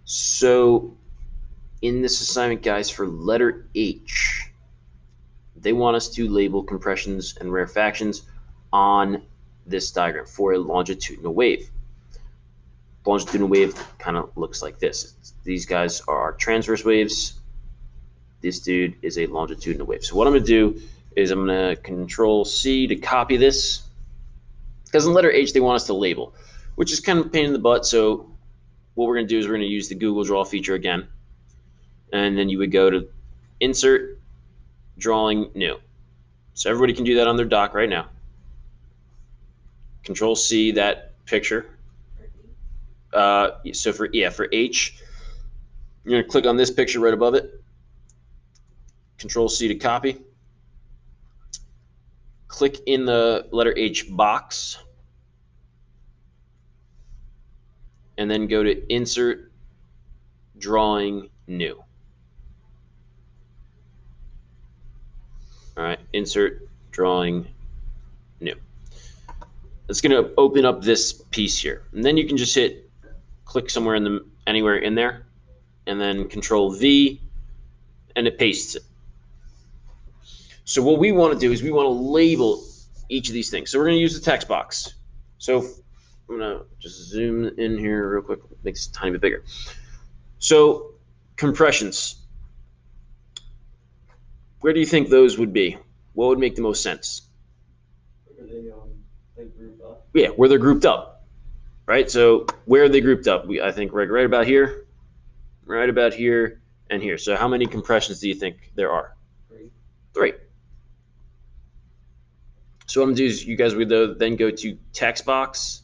So in this assignment, guys, for letter H, they want us to label compressions and rarefactions on this diagram for a longitudinal wave. Longitudinal wave kind of looks like this. These guys are transverse waves. This dude is a longitudinal wave. So what I'm going to do is I'm going to Control C to copy this, because in letter H they want us to label, which is kind of a pain in the butt. So what we're going to do is we're going to use the Google Draw feature again, and then you would go to Insert, Drawing, New. So everybody can do that on their doc right now. Control C that picture. So for H, you're going to click on this picture right above it. Control C to copy. Click in the letter H box, and then go to Insert, Drawing, New. All right, Insert, Drawing, New. It's going to open up this piece here, and then you can just hit click somewhere anywhere in there, and then Control V, and it pastes it. So what we want to do is we want to label each of these things. So we're going to use the text box. So I'm going to just zoom in here real quick, make this a tiny bit bigger. So compressions, where do you think those would be? What would make the most sense? They group up? Yeah, where they're grouped up, right? So where are they grouped up? I think right about here, and here. So how many compressions do you think there are? Three. So what I'm going to do is you guys would then go to text box,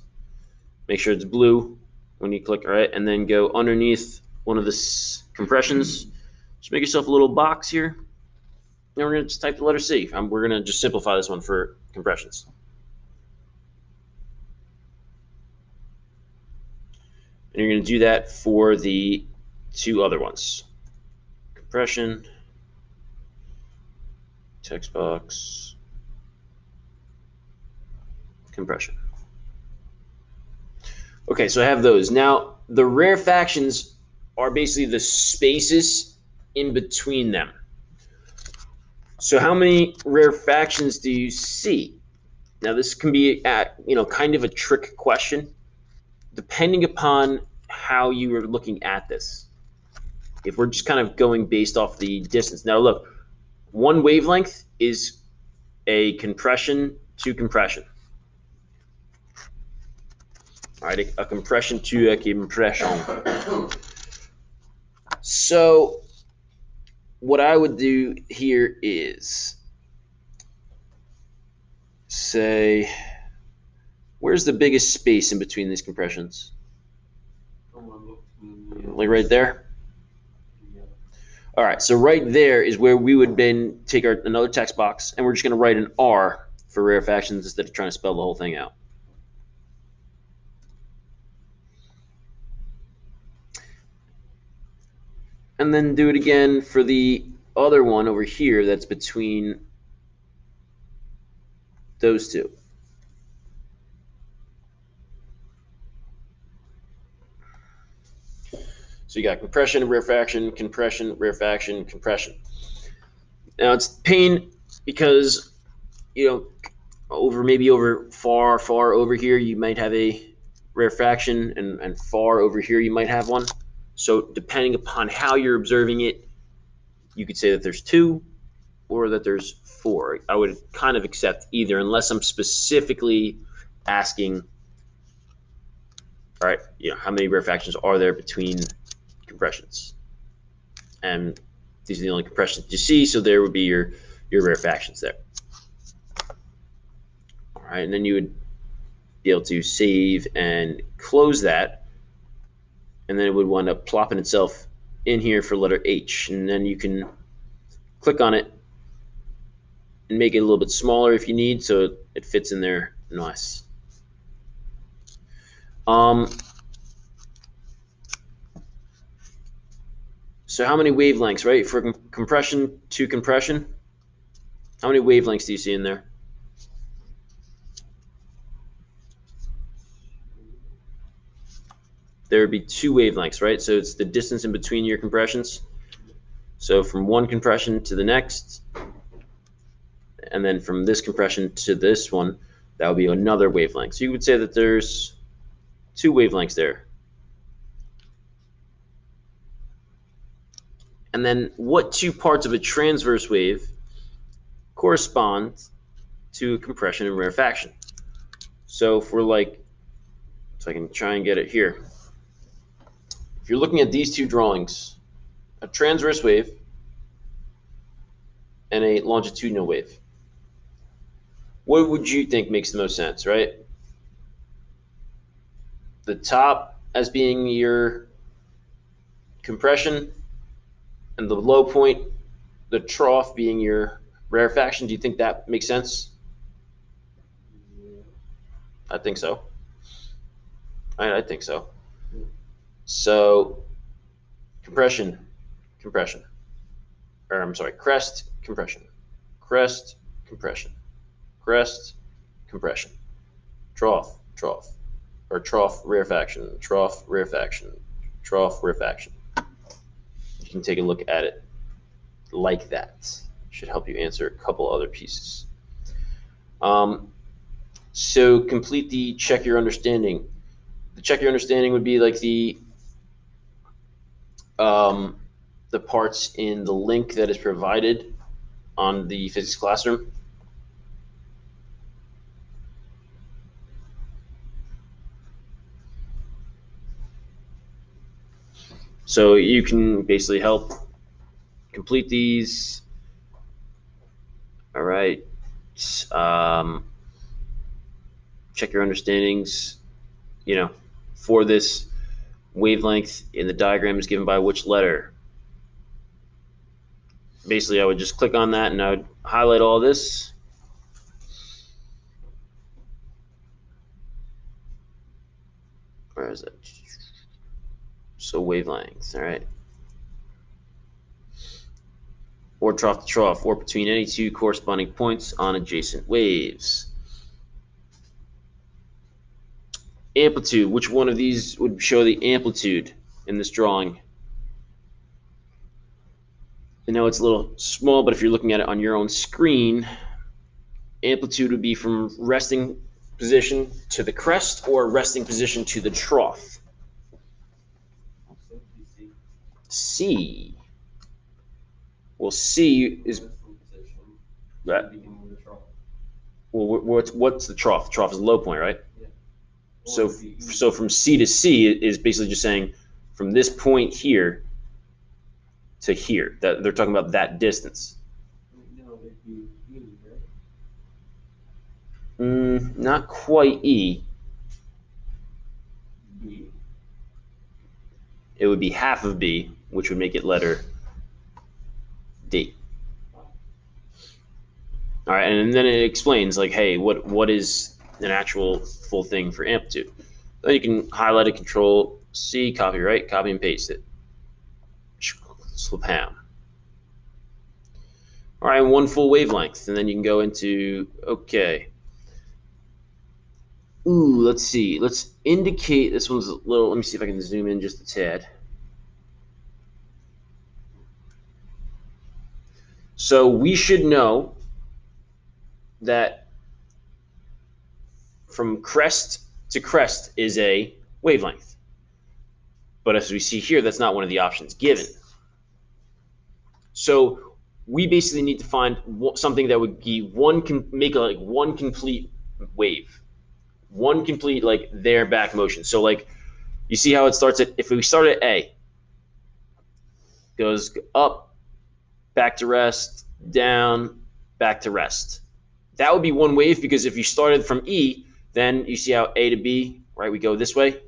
make sure it's blue when you click, all right, and then go underneath one of the compressions. Just make yourself a little box here. And we're going to just type the letter C. We're going to just simplify this one for compressions. And you're going to do that for the two other ones. Compression, text box, compression. Okay, so I have those. Now, the rarefactions are basically the spaces in between them. So how many rarefactions do you see? Now, this can be kind of a trick question, depending upon how you are looking at this. If we're just kind of going based off the distance. Now, look, one wavelength is a compression to compression. All right, a compression to a compression. So what I would do here is say, where's the biggest space in between these compressions? Like right there? All right, so right there is where we would then take another text box, and we're just going to write an R for rarefactions instead of trying to spell the whole thing out. And then do it again for the other one over here that's between those two. So you got compression, rarefaction, compression, rarefaction, compression. Now it's pain because, maybe over far over here you might have a rarefaction, and far over here you might have one. So depending upon how you're observing it, you could say that there's two or that there's four. I would kind of accept either, unless I'm specifically asking, all right, how many rarefactions are there between compressions? And these are the only compressions you see, so there would be your rarefactions there. All right, and then you would be able to save and close that, and then it would wind up plopping itself in here for letter H, and then you can click on it and make it a little bit smaller if you need, so it fits in there nice. So how many wavelengths, right? For compression to compression, how many wavelengths do you see in there? there would be two wavelengths, right? So it's the distance in between your compressions. So from one compression to the next, and then from this compression to this one, that would be another wavelength. So you would say that there's two wavelengths there. And then what two parts of a transverse wave correspond to compression and rarefaction? So if we're like, so I can try and get it here. If you're looking at these two drawings, a transverse wave and a longitudinal wave, what would you think makes the most sense, right? The top as being your compression and the low point, the trough being your rarefaction. Do you think that makes sense? I think so. I think so. So compression, compression. Or I'm sorry, crest, compression. Crest, compression. Crest, compression. Trough, trough. Or trough, rarefaction. Trough, rarefaction. Trough, rarefaction. You can take a look at it like that. Should help you answer a couple other pieces. So complete the check your understanding. The check your understanding would be like the parts in the link that is provided on the physics classroom. So you can basically help complete these. All right. Check your understandings, for this wavelength in the diagram is given by which letter. Basically, I would just click on that and I would highlight all this. Where is it? So wavelengths, all right. Or trough to trough, or between any two corresponding points on adjacent waves. Amplitude, which one of these would show the amplitude in this drawing? I know it's a little small, but if you're looking at it on your own screen, amplitude would be from resting position to the crest or resting position to the trough. C. Well, C is that. Well, what's the trough? The trough is the low point, right? Yeah. So from C to C is basically just saying from this point here to here. That they're talking about that distance. Not quite E. It would be half of B, which would make it letter D. All right, and then it explains like, hey, what is an actual full thing for amplitude? Then you can highlight it, Control C, copy, right? Copy and paste it. Slapam. All right, one full wavelength, and then you can go into, okay. Ooh, let's see. Let's indicate, this one's a little, let me see if I can zoom in just a tad. So we should know that from crest to crest is a wavelength. But as we see here, that's not one of the options given. So we basically need to find something that would be make like one complete wave. One complete like there back motion. So like you see how it starts at, if we start at A, goes up, back to rest, down, back to rest. That would be one wave, because if you started from E, then you see how A to B, right, we go this way.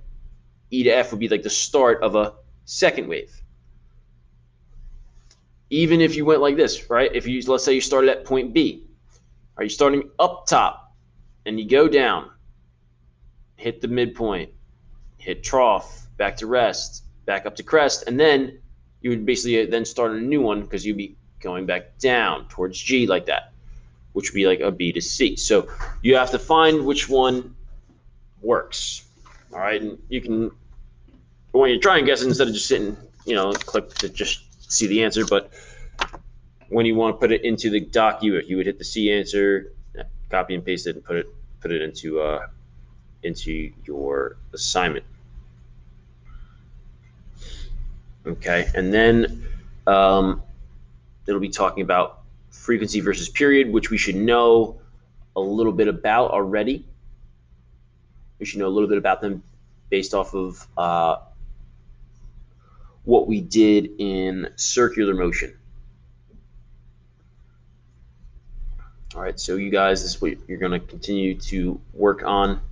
E to F would be like the start of a second wave. Even if you went like this, right? If you, let's say you started at point B, are you starting up top and you go down, hit the midpoint, hit trough, back to rest, back up to crest, and then you would basically then start a new one because you'd be going back down towards G like that, which would be like a B to C. So you have to find which one works. All right, and you can But when you're trying guessing, instead of just sitting, click to just see the answer, but when you want to put it into the doc, you would hit the C answer, copy and paste it, and put it into your assignment. Okay, and then it'll be talking about frequency versus period, which we should know a little bit about already. We should know a little bit about them based off of what we did in circular motion. All right, so you guys, this is what you're going to continue to work on